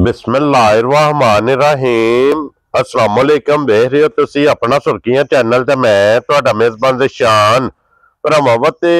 बिस्मिल्लाहिर्रहमानिर्रहीम अस्सलाम वालेकुम। देख रहे हो तुसी अपना सुर्खियां चैनल ते मैं तुहाडा मेजबान ज़िशान भरावां ते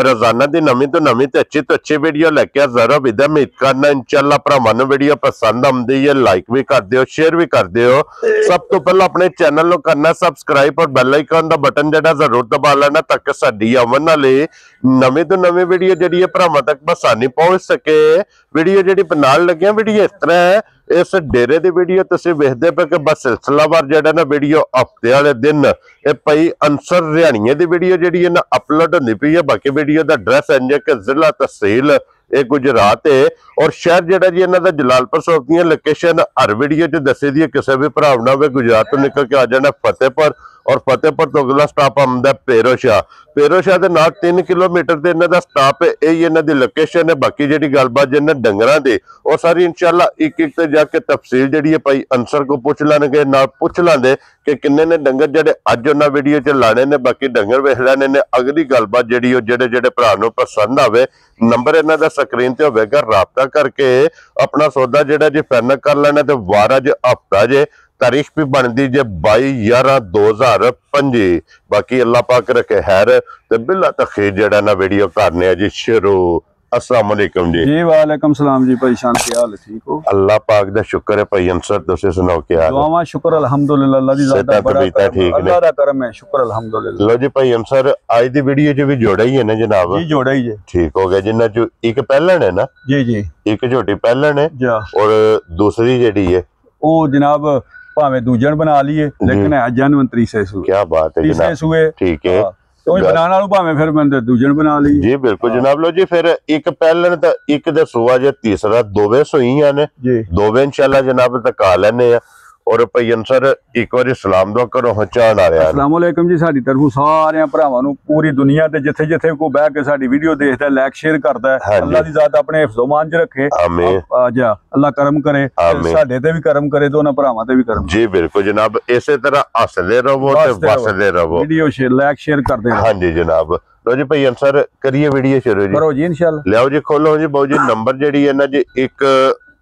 रोजाना दी नवीं तो नवीं ते अच्छी वीडियो लेके हाज़र हो। विद उम्मीद करना इंशाअल्लाह भरावां नूं वीडियो पसंद आउंदी है, लाइक भी कर दिओ, शेयर भी कर दिओ। सब तो पहले अपने चैनल नूं करना सबसक्राइब और बैल आइकन दा बटन जेड़ा जरूर दबा लेना ताकि साडी आवन वाली नवीं तो नवीं वीडियो जेड़ी है भरावां तक आसानी पहुंच सके। वीडियो जेड़ी बनाण लगे वीडियो इस तरह है, इस डेरे की वीडियो तुसीं वेखदे पे कि बस सिलसिलावार जेड़ा ना वीडियो हफ्ते वाले दिन ये पई अंसर रिहाणिये की वीडियो जेड़ी है ना अपलोड होंदी पई है। बाकी वीडियो का एड्रैस इंज है कि जिला तहसील ये गुजरात है और शहर जेड़ा जी इन्हां दा जलालपुर सोपती लोकेशन हर वीडियो च दसी दी है। किसी भी भरा ना होवे गुजरात तो निकल के आ जाना फतेहपुर और फतेहपुर तो अगला स्टाप आंदा पेरोशाह। पेरोशाह के नाल 3 किलोमीटर से इन्हां दा स्टाप है, यही इन्हां दी लोकेशन है। बाकी जी गलबात जिन्हें डंगरां दी और सारी इंशाअल्लाह एक एक ते जाके तफसील जी है भाई अंसर को पूछ लैणगे, नाल पूछ लांदे कि किन्ने ने डंगर जेडे अज उन्हां वीडियो च लाने ने। बाकी डंगर वेख लैने ने। अगली गलबात जी जेडे जेडे भरा नूं पसंद आवे नंबर इन्हां दा स्क्रीन ते होवेगा, राबता करके अपना सौदा जेड़ा जी फाइनल कर लेना। ते वार अज हफ्ता जे, तारीख भी बनती जे 22/11/2025। बाकी अल्लाह पाक रखे खैर ते बिला तखीर जेड़ा ना वीडियो करने जी शुरू। अस्सलाम वालेकुम जी। वालेकुम सलाम जी भाई शान, क्या हाल है? ठीक हो? अल्लाह पाक दा शुक्र है भाई अंसर, तुसी सुनाओ क्या हाल है? दुआवां शुक्र अल्हम्दुलिल्लाह, अल्लाह दी ज़ात बड़ा ठीक है, अल्लाह दा करम है, शुक्र अल्हम्दुलिल्लाह। लो जी भाई अंसर आज दी वीडियो च भी जोड़ा ही है ना जनाब? जी जोड़ा ही है। ठीक हो गया, जिन्ना जो एक पहलन है ना जी जी, एक झोटी पहलन है जा और दूसरी जेडी है ओ जनाब भावे दूजन बना लिए लेकिन है जनवंतरी से सुए। क्या बात है जनाब, सुए ठीक है। तो बनाना नु भावे फिर मैंने दूजन बना ली जी बिल्कुल जनाब। लो जी फिर एक पहलन तो एक दे सुआ जे तीसरा दोवे सुईयां ने जी, दोवे इंशाल्लाह जनाब तका लेने आ। और भाई अंसर एक बार सलाम दुआ करो हचान आ रहा। अस्सलाम वालेकुम जी, साडी तरफों सारे भरावां नूं पूरी दुनिया ते जिथे जिथे को बैठ के साडी वीडियो देखदा है, लाइक शेयर करदा है, अल्लाह दी ज़ात अपने हिफ्ज़ो मान च रखे। आमीन। जा अल्लाह करम करे, साडे ते भी करम करे, तो उन्हां भरावां ते भी करम। जी बिल्कुल जनाब, इसे तरह हंसदे रहो ते वसदे रहो, वीडियो शेयर लाइक शेयर करदे रहो। हां जी जनाब। लो जी भाई अंसर करिए वीडियो शुरू जी। करो जी इंशाल्लाह। लियाओ जी, खोलो जी बाबू जी नंबर जेडी है ना जी एक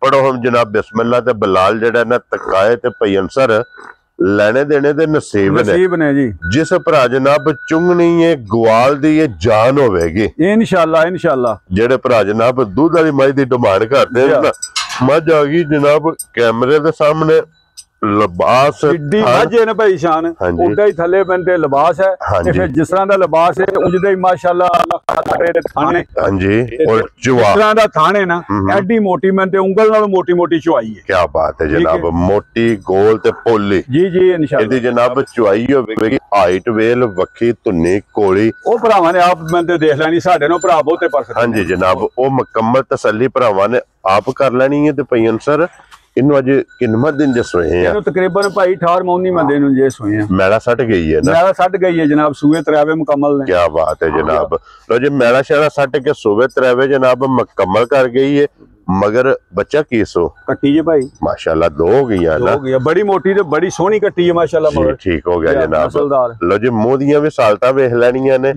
पढ़ो हम जनाब बिस्मिल्लाह ते बिलाल जेड़ा ना तकाए ते भाई अंसर लेने देने दे नसीब ने जी। जिस भरा जनाब चुंगनी है ग्वाल दी ये जान होवेगी इंशाल्लाह इंशाल्लाह। जेड़े भरा जनाब दूध वाली मझ दी डिमांड करते हैं ना, मझ आ गई जनाब कैमरे दे सामने, लिबास मजे ने भाई शान उड़ा ही थले बनते लिबास है। फिर जिस तरह का लिबास है उजदे ही माशाल्लाह थाने। हां जी, और चुआ जिस तरह दा थाने ना एडी मोटी मनते उंगल नाल मोटी मोटी चुआई है। क्या बात है जनाब, मोटी गोल ते पोली। जी जी इंशाल्लाह। इदी जनाब चुआई होवेगी, हाइट वेल वखी धुन्नी कोली ओ भरावां ने आप मनते देख लेनी, साडे नो भरा बहुते पर। हां जी जनाब, ओ मुकम्मल तसल्ली भरावां ने आप कर लेनी है। ते भाई अंसर इन्हों अज किन्नवां दिन जे सोए हैं? तकरीबन भाई 18 मंदे नु जे सोए हैं। मैला सट गई है ना? मैला सट गई है जनाब, सूए त्रैवे मुकम्मल ने। क्या बात है जनाब। लो जी मैला शैला सट के सूए त्रैवे जनाब मुकम्मल कर गई है। मगर बच्चा की सो कट्टी है भाई माशाल्लाह, दो हो गई है ना? बड़ी मोटी ते बड़ी सोहनी कट्टी है माशाल्लाह। मगर ठीक हो गया जनाब। लो जी मुंह दियां भी सालता वेख लैनियां ने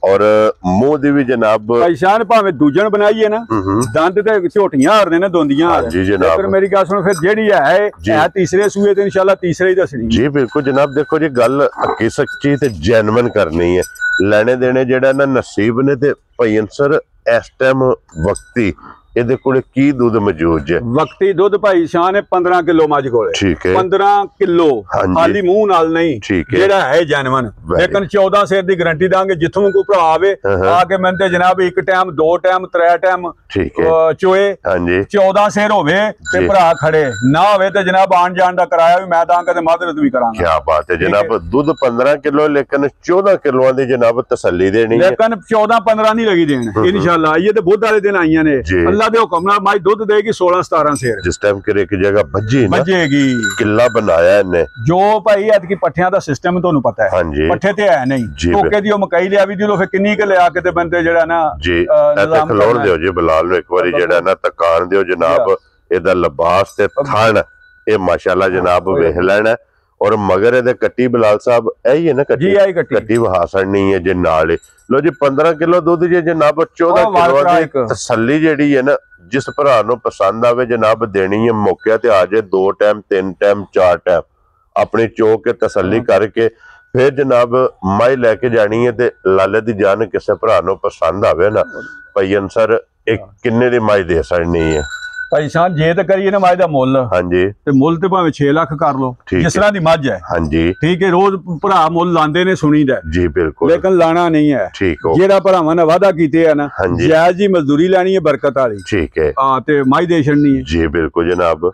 और मुंह दी भी जनाब पहचान भावे दूजन बनाई है ना, दंद ते झोटियां हारने ने दोंदियां हार। जी जनाब। फिर मेरी गल सुनो, फिर जेडी है तीसरे सूए ते इंशाल्लाह तीसरे ही दसनी। जी बिल्कुल जनाब। देखो जी गल हकी सच्ची ते जेन्युइन करनी है, लेने देने जेड़ा ना नसीब ने। ते भाई अंसर इस टाइम वक्ती ਇਹਦੇ ਕੋਲੇ ਕੀ ਦੁੱਧ ਮੌਜੂਦ ਹੈ? ਵਕਤੀ ਦੁੱਧ ਭਾਈ ਸ਼ਾਨ ਹੈ 15 ਕਿਲੋ ਮੱਝ ਕੋਲੇ। ਠੀਕ ਹੈ 15 ਕਿਲੋ ਖਾਲੀ ਮੂੰਹ ਨਾਲ ਨਹੀਂ, ਜਿਹੜਾ ਹੈ ਜੈਨੂਇਨ। ਲੇਕਿਨ 14 ਸੇਰ ਦੀ ਗਾਰੰਟੀ ਦਾਂਗੇ। ਜਿੱਥੋਂ ਕੋਈ ਭਰਾ ਆਵੇ ਆ ਕੇ ਮੈਂ ਤੇ ਜਨਾਬ ਇੱਕ ਟਾਈਮ ਦੋ ਟਾਈਮ ਤਰੇ ਟਾਈਮ ਚੋਏ 14 ਸੇਰ ਹੋਵੇ ਤੇ ਭਰਾ ਖੜੇ ਨਾ ਹੋਵੇ ਤੇ ਜਨਾਬ ਆਣ ਜਾਣ ਦਾ ਕਿਰਾਇਆ ਵੀ ਮੈਂ ਦਾਂਗਾ ਤੇ ਮਦਦ ਵੀ ਕਰਾਂਗਾ। ਕੀ ਬਾਤ ਹੈ ਜਨਾਬ। ਦੁੱਧ 15 ਕਿਲੋ ਲੇਕਿਨ 14 ਕਿਲੋਆਂ ਦੀ ਜਨਾਬ ਤਸੱਲੀ ਦੇਣੀ ਹੈ। ਲੇਕਿਨ 14-15 ਨਹੀਂ ਲੱਗੀ ਦੇਣ इंशाल्लाह। ये तो बुध वाले दिन आईया ने, अल्लाह दे हुक्म नाल माई दुध देगी 16-17 सेर। जिस टाइम करे एक जगह बजेगी किला बनाया इन्हें जो भाई ऐतकी पट्ठियां दा सिस्टम तुहानू पता है, पट्ठे ते है नहीं। टोके दी मकई लिया भी दिलो, फिर किन्नी के लिया के ते बंदे जेड़ा ना जी खलोड़ दियो जी बिलाल नु एक बारी जेड़ा ना तकान दियो जनाब। एदा लिबास ते थन ए माशाल्लाह जनाब वेख लेना। और मगर ये कट्टी बिलाल साहब यही है ना, कट्टी वहा सड़नी है जे नाल। लो जी 15 किलो दूध जे जनाब 14 किलो की तसल्ली जेड़ी है ना, जिस भरा नूं पसंद आवे जनाब देनी है मौके ते आ जाए, 2 टाइम 3 टाइम 4 टाइम अपनी चो के तसल्ली करके फिर जनाब माई लैके जानी है। ते लाले दी जान किसी भरा नूं पसंद आवे ना भाई अंसर एक किन्ने दी माई दे सड़नी है भाई साहब। जे तो करिए ना माई दा मुल, हाँ जी, ते मुल ते भावे 6 लाख कर लो जिस तरह दी मझ है, हाँ जी, ठीक है। रोज भरा मुल लांदे ने सुनी दा जी बिल्कुल, लेकिन लाना नहीं है। ठीक हो जेड़ा भरावां ने वादा कीते है ना, जायज जी मजदूरी लैनी है बरकत वाली, ठीक है। हां ते माई दे छड़नी है जी बिल्कुल जनाब।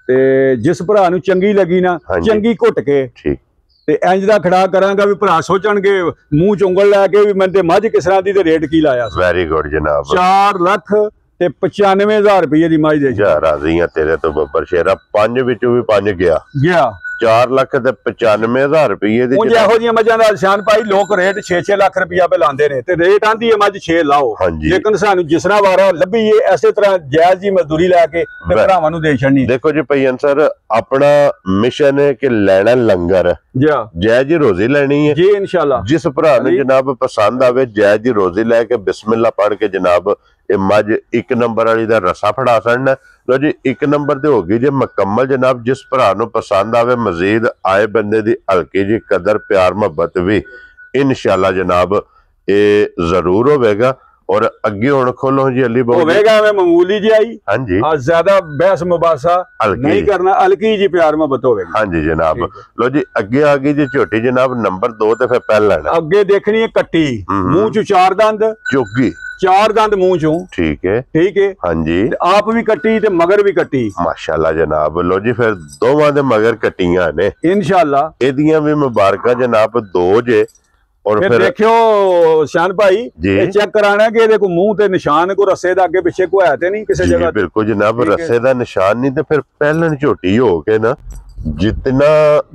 ते जिस भरा नूं चंगी लगी ना, चंगी घुट के ठीक ते इंज दा खड़ा करांगा भी भरा सोचणगे मूंह च उंगल लैके भी मैं ते मझ किस तरह दी ते रेट की लाया। वेरी गुड जनाब। 4 लाख ते 95,000 रुपये दी माई दे राजी हां तेरे तो बब्बर शेरा। 5 विचों भी 5 गया 4 लाख ते 95,000 रुपये दी। ਇਹੋ ਜਿਹੀਆਂ ਮੱਝਾਂ ਦਾ ਸ਼ਾਨ ਭਾਈ ਲੋਕ ਰੇਟ 6-6 ਲੱਖ ਰੁਪਇਆ पे ਲਾਉਂਦੇ ਨੇ ਤੇ ਰੇਟ ਆਂਦੀ ਹੈ ਮੱਝ 6 ਲਾਓ, ਲੇਕਿਨ ਸਾਨੂੰ ਜਿਸ ਤਰ੍ਹਾਂ ਵਾਰਾ ਲੱਭੀ ਏ ਐਸੇ ਤਰ੍ਹਾਂ ਜਾਇਜ਼ ਜੀ ਮਜ਼ਦੂਰੀ ਲੈ ਕੇ ਤੇ ਭਰਾਵਾਂ ਨੂੰ ਦੇ ਛੱਡਣੀ। ਦੇਖੋ ਜੀ ਭਈਆ ਸਰ अपना मिशन है कि लेना लंगर जायज ही रोजी लेनी है जी इंशाल्लाह। जिस भरा ने जनाब पसंद आवे जायज ही रोजी लैके बिस्मिल्लाह पढ़ के जनाब ये मझ 1 नंबर वाली दा रसा फड़ा छड़ना। लो जी 1 नंबर ते होगी जे मुकम्मल जनाब। जिस भरा नूं पसंद आवे मजीद आए बंदे दी हल्की जी कदर प्यार मुहब्बत भी इंशाल्लाह जनाब ये जरूर होवेगा। और अगे हुण खोलो जी अली होवेगा मैं मामूली जी आई, हाँ जी, ज्यादा बहस मुबासा नहीं करना, हल्की जी प्यार मोहब्बत होवेगी। हाँ जी जनाब। लो जी अगे आ गई जी झोटी जनाब नंबर 2 ते फिर पहला अगे देखनी है कट्टी, मुंह चो 4 दंद चुगी, 4 दंद मुंह चो, ठीक है ठीक है, हाँ जी। आप भी कट्टी ते मगर भी कट्टी माशाल्लाह जनाब। लो जी फिर दोवां दे मगर कट्टियां ने इंशाल्लाह। एदियां भी मुबारक जनाब 2 जे। और फिर देखियो शान भाई चेक कराना कि ਇਹਦੇ ਕੋ ਮੂੰਹ ਤੇ ਨਿਸ਼ਾਨ ਕੋ ਰਸੇ ਦਾ ਅੱਗੇ ਪਿੱਛੇ ਕੋ ਹੈ ਤੇ ਨਹੀਂ ਕਿਸੇ ਜਗ੍ਹਾ। ਬਿਲਕੁਲ ਜਨਾਬ ਰਸੇ ਦਾ ਨਿਸ਼ਾਨ ਨਹੀਂ ਤੇ ਫਿਰ ਪਹਿਲਣ ਝੋਟੀ ਹੋ ਕੇ ਨਾ जितना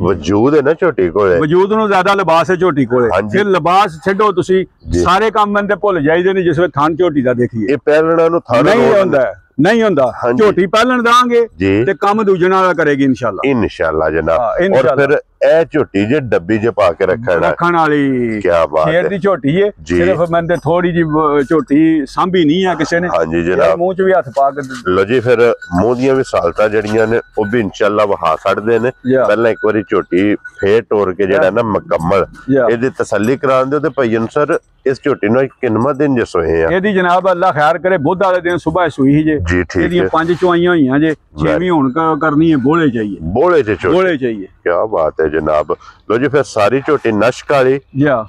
वजूद है ना झोटी कोले, वजूद ਨੂੰ ਜ਼ਿਆਦਾ ਲਿਬਾਸ ਹੈ ਝੋਟੀ ਕੋਲੇ। ਫਿਰ ਲਿਬਾਸ ਛੱਡੋ ਤੁਸੀਂ ਸਾਰੇ ਕੰਮ ਬੰਦੇ ਭੁੱਲ ਜਾਈਦੇ ਨੇ ਜਿਸ ਵੇ ਥਣ ਝੋਟੀ ਦਾ ਦੇਖੀਏ। ਇਹ ਪਹਿਲਣਾ ਨੂੰ ਥਣ ਨਹੀਂ ਹੁੰਦਾ नहीं होंदा। झोटी पहलन दांगे ते काम दूजन वाला करेगी इंशाल्लाह जनाब। और फिर ए झोटी जे डब्बी जे पा के रखण वाली क्या बात है। शेर दी झोटी है, सिर्फ मैंने थोड़ी जी झोटी सांभी नहीं है किसी ने। हां जी जनाब, मुंह च भी हाथ पा के लो जी। फिर मुंह दियां भी सालता जड़ियां ने ओ भी इंशाल्लाह वहा छड़दे ने। पहला एक बारी झोटी फेर टोर के जेड़ा ना मुकम्मल एदी तसल्ली करान दे ते भईन सर इस झोटी नु किन्नवा दिन जे सोए हैं एदी जनाब अल्लाह खैर करे बुध वाले दिन सुबह सुई ही जे जी। ठीक है 5 चुआइयां हुईयां जे 6वीं हुन करनी है। बोले चाहिए, बोले चाहिए। क्या बात है जनाब। लो जी फिर सारी झोटी नश्क वाली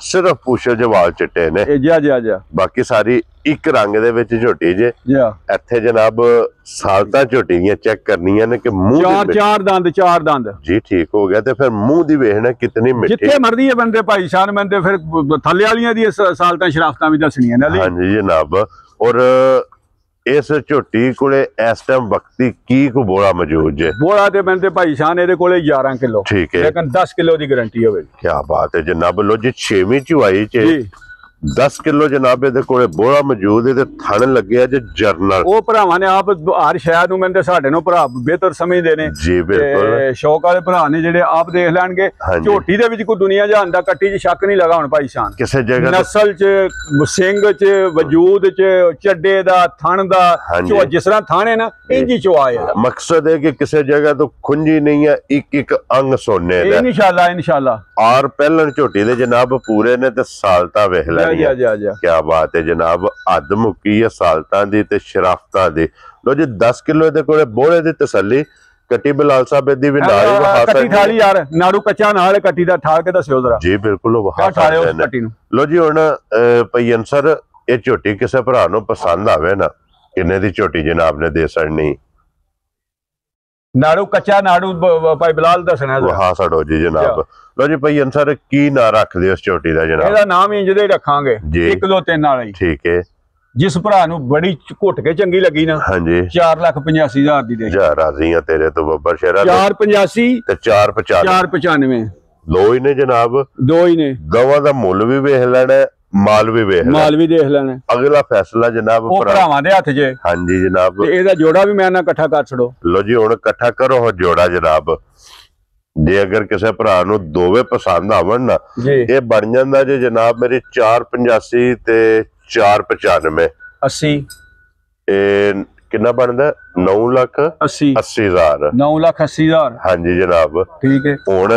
सिर्फ पूछे जे वाल चिट्टे ने बाकी सारी एक रंग दे विच झोटी जे। इत्थे जनाब सालता झोटी दियां चेक करनियां ने कि मुंह 4 दंद जी ठीक हो गया। ते फिर मुंह दी वेखना कितनी मिठी जिथे मर्दी है बंदे भाई शान बंदे फिर थल्ले वालियां दी सालता शराफतां भी दसनियां ने। हां जी जनाब। और इस झोटी कोले इस टाइम वक्ती की को बोला मौजूद है? बोला ते बंदे भाई शान एदे कोले 11 किलो, ठीक है, लेकिन 10 किलो दी गारंटी होवे। क्या बात है जनाब। लो जी 6वीं चुआई च 10 किलो जनाब ਇਹਦੇ ਕੋਲੇ ਬੋਲਾ ਮੌਜੂਦ ਹੈ ਤੇ ਥਣ ਲੱਗਿਆ ਜੇ ਜਰਨਲ। ਉਹ ਭਰਾਵਾਂ ਨੇ ਆਪ ਹਰ ਸ਼ਾਇਦ ਨੂੰ ਮੈਨੂੰ ਸਾਡੇ ਨੂੰ ਭਰਾ ਬਿਹਤਰ ਸਮਝਦੇ ਨੇ ਜੀ। ਬਿਲਕੁਲ ਸ਼ੌਕ ਵਾਲੇ ਭਰਾ ਨੇ ਜਿਹੜੇ ਆਪ ਦੇਖ ਲੈਣਗੇ ਝੋਟੀ ਦੇ ਵਿੱਚ ਕੋਈ ਦੁਨੀਆ ਜਹਾਨ ਦਾ ਕੱਟੀ 'ਚ ਸ਼ੱਕ ਨਹੀਂ ਲਗਾ ਹੁਣ ਭਾਈ ਸ਼ਾਨ ਕਿਸੇ ਜਗ੍ਹਾ ਨਸਲ 'ਚ ਸਿੰਘ 'ਚ ਵਜੂਦ 'ਚ ਚੱਡੇ ਦਾ ਥਣ ਦਾ ਜੋ ਜਿਸ ਤਰ੍ਹਾਂ ਥਣ ਹੈ ਨਾ ਇੰਜੀ ਚੋਆ ਹੈ। ਮਕਸਦ ਹੈ ਕਿ ਕਿਸੇ ਜਗ੍ਹਾ ਤੋਂ ਖੁੰਝੀ ਨਹੀਂ ਹੈ, ਇੱਕ ਅੰਗ ਸੋਨੇ ਦਾ इंशाल्लाह। और पहलन झोटी दे जनाब पूरे ने ते सालता वेख ले। क्या बात है जनाब। हद मुक्की है सालतां दी ते शराफतां दी। लो जी 10 किलो दे कोले बोले दी तसल्ली कट्टी बिलाल साहब दी भी नाल वहा कट्टी ठाली यार नाड़ू कच्चा नाल कट्टी दा ठा के दस्यो जरा जी। बिल्कुल वहा ठाले उस कट्टी नु। लो जी हुन भईयन सर ये झोटी किसे भरा नु पसंद आवे ना किन्ने दी झोटी जनाब ने दे सड़नी नाड़ू कच्चा नाड़ू भाई बिलाल दसना वहा सड़ो जी जनाब। लो जी भईयन सर की ना रख दे उस झोटी दा जनाब? ਇਹਦਾ ਨਾਮ ਇੰਜ ਦੇ ਰੱਖਾਂਗੇ 1 ਕਿਲੋ 3 ਵਾਲਾ ਹੀ। ਠੀਕ ਹੈ। जिस भरा नु बड़ी घुट के चंगी लगी ना, हाँ जी 4,85,000 दी दे। यार राजी हां तेरे तो बब्बर शेरा। 485 ते 495 दो ही ने जनाब, दो ही ने। गवां दा मुੱਲ भी वेख लेना, माल भी देख लेना। अगला फैसला जनाब भरावां दे हत्थ 'च। हां जी जनाब। ते एदा जोड़ा भी मैं ना इकट्ठा कर छड़ो। लो जी हुन इकट्ठा करो हो जोड़ा जनाब। ਜੇ ਅਗਰ ਕਿਸੇ ਭਰਾ ਨੂੰ ਦੋਵੇਂ ਪਸੰਦ ਆਵਣ ਨਾ ਇਹ ਬਣ ਜਾਂਦਾ ਜੇ ਜਨਾਬ ਮੇਰੀ 485 ਤੇ 495 80 ਇਹ ਕਿੰਨਾ ਬਣਦਾ 9,80,000 9,80,000 ਹਾਂਜੀ ਜਨਾਬ ਠੀਕ ਹੈ। ਹੁਣ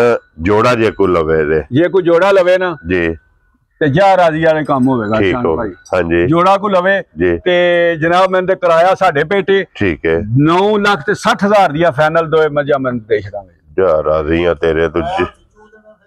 ਜੋੜਾ ਜੇ ਕੋਈ ਲਵੇ ਜੇ ਕੋਈ ਜੋੜਾ ਲਵੇ ਨਾ ਜੀ ਤੇ 1000 ਵਾਲੇ ਕੰਮ ਹੋਵੇਗਾ ਸ਼ਾਨ ਭਾਈ। ਹਾਂਜੀ ਜੋੜਾ ਕੋ ਲਵੇ ਤੇ ਜਨਾਬ ਮੈਂ ਤੇ ਕਿਰਾਇਆ ਸਾਡੇ ਪੇਟੇ ਠੀਕ ਹੈ 9,60,000 ਦੀ ਫਾਈਨਲ ਦੋਏ ਮੱਝਾਂ ਮੈਂ ਦੇ ਛੜਾਂਗੇ। ਜਾ ਰਾਜ਼ੀਆਂ ਤੇਰੇ ਤੁਝ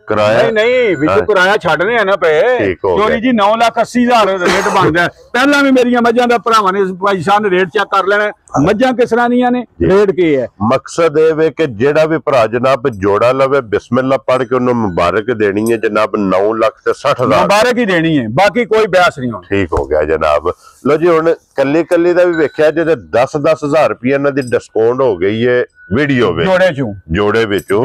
ਕਿਰਾਇਆ ਨਹੀਂ ਵਿੱਚੋਂ ਕਿਰਾਇਆ ਛੱਡਨੇ ਆ ਨਾ ਪਏ ਚੋਰੀ ਜੀ 9,80,000 ਰੇਟ ਬਣਦਾ। ਪਹਿਲਾਂ ਵੀ ਮੇਰੀਆਂ ਮੱਝਾਂ ਦਾ ਭਰਾਵਾਂ ਨੇ ਭਾਈ ਸਾਹਿਬ ਨੇ ਰੇਟ ਚੈੱਕ ਕਰ ਲੈਣਾ ਮੱਝਾਂ ਕਿਸ ਤਰ੍ਹਾਂ ਦੀਆਂ ਨੇ ਰੇਟ ਕੀ ਹੈ। ਮਕਸਦ ਇਹ ਵੇ ਕਿ ਜਿਹੜਾ ਵੀ ਭਰਾ ਜਨਾਬ ਜੋੜਾ ਲਵੇ ਬਿਸਮਿਲ੍ਲਾ ਪੜ੍ਹ ਕੇ ਉਹਨੂੰ ਮੁਬਾਰਕ ਦੇਣੀ ਹੈ ਜਨਾਬ 9,60,000 ਮੁਬਾਰਕ ਹੀ ਦੇਣੀ ਹੈ ਬਾਕੀ ਕੋਈ ਬਿਆਸ ਨਹੀਂ ਹੋਣੀ। ਠੀਕ ਹੋ ਗਿਆ ਜਨਾਬ। ਲੋ ਜੀ ਹੁਣ ਕੱਲੀ ਦਾ ਵੀ ਵੇਖਿਆ ਜਿਹਦੇ 10,000 ਰੁਪਏ ਇਹਨਾਂ ਦੀ ਡਿਸਕਾਊਂਟ ਹੋ ਗਈ ਹੈ ਵੀਡੀਓ ਵਿੱਚ ਜੋੜੇ ਵਿੱਚੋਂ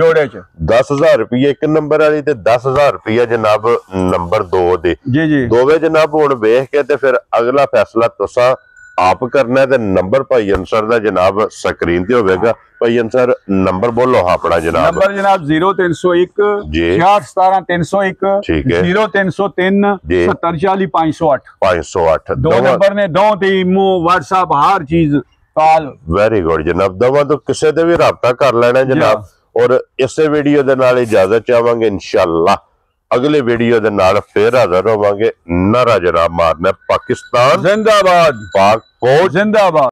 10,000 ਰੁਪਏ ਇੱਕ ਨੰਬਰ ਵਾਲੀ ਤੇ 10,000 ਰੁਪਏ ਜਨਾਬ ਨੰਬਰ 2 ਦੇ ਜੀ ਦੋਵੇਂ ਜਨਾਬ ਹੁਣ ਵੇਖ ਕੇ ਤੇ ਫਿਰ ਅਗਲਾ ਫੈਸਲਾ ਤੁਸੀਂ ਆਪ ਕਰਨਾ ਤੇ ਨੰਬਰ ਭਾਈ ਅਨਸਰ ਦਾ ਜਨਾਬ ਸਕਰੀਨ ਤੇ ਹੋਵੇਗਾ। ਭਾਈ ਅਨਸਰ ਨੰਬਰ ਬੋਲੋ ਆਪਣਾ ਜਨਾਬ। ਨੰਬਰ ਜਨਾਬ 0301 617301 0303 7040508 508 ਦੋ ਨੰਬਰ ਨੇ ਦੋ ਤੇ ਇਮੋ WhatsApp ਹਰ ਚੀਜ਼ ਕਾਲ। ਵੈਰੀ ਗੁੱਡ ਜਨਾਬ ਦਵਾ ਤੋਂ ਕਿਸੇ ਤੇ ਵੀ ਰਾਬਤਾ ਕਰ ਲੈਣਾ ਜਨਾਬ। ਔਰ ਇਸੇ ਵੀਡੀਓ ਦੇ ਨਾਲ ਇਜਾਜ਼ਤ ਚਾਹਾਂਗੇ ਇਨਸ਼ਾਅੱਲਾ ਅਗਲੇ ਵੀਡੀਓ ਦੇ ਨਾਲ ਫੇਰ ਹਾਜ਼ਰ ਹੋਵਾਂਗੇ। ਨਾਰਾ ਜਨਾਬ ਮਾਰਨਾ ਪਾਕਿਸਤਾਨ ਜ਼ਿੰਦਾਬਾਦ, ਪਾਕ ਫੌਜ ਜ਼ਿੰਦਾਬਾਦ।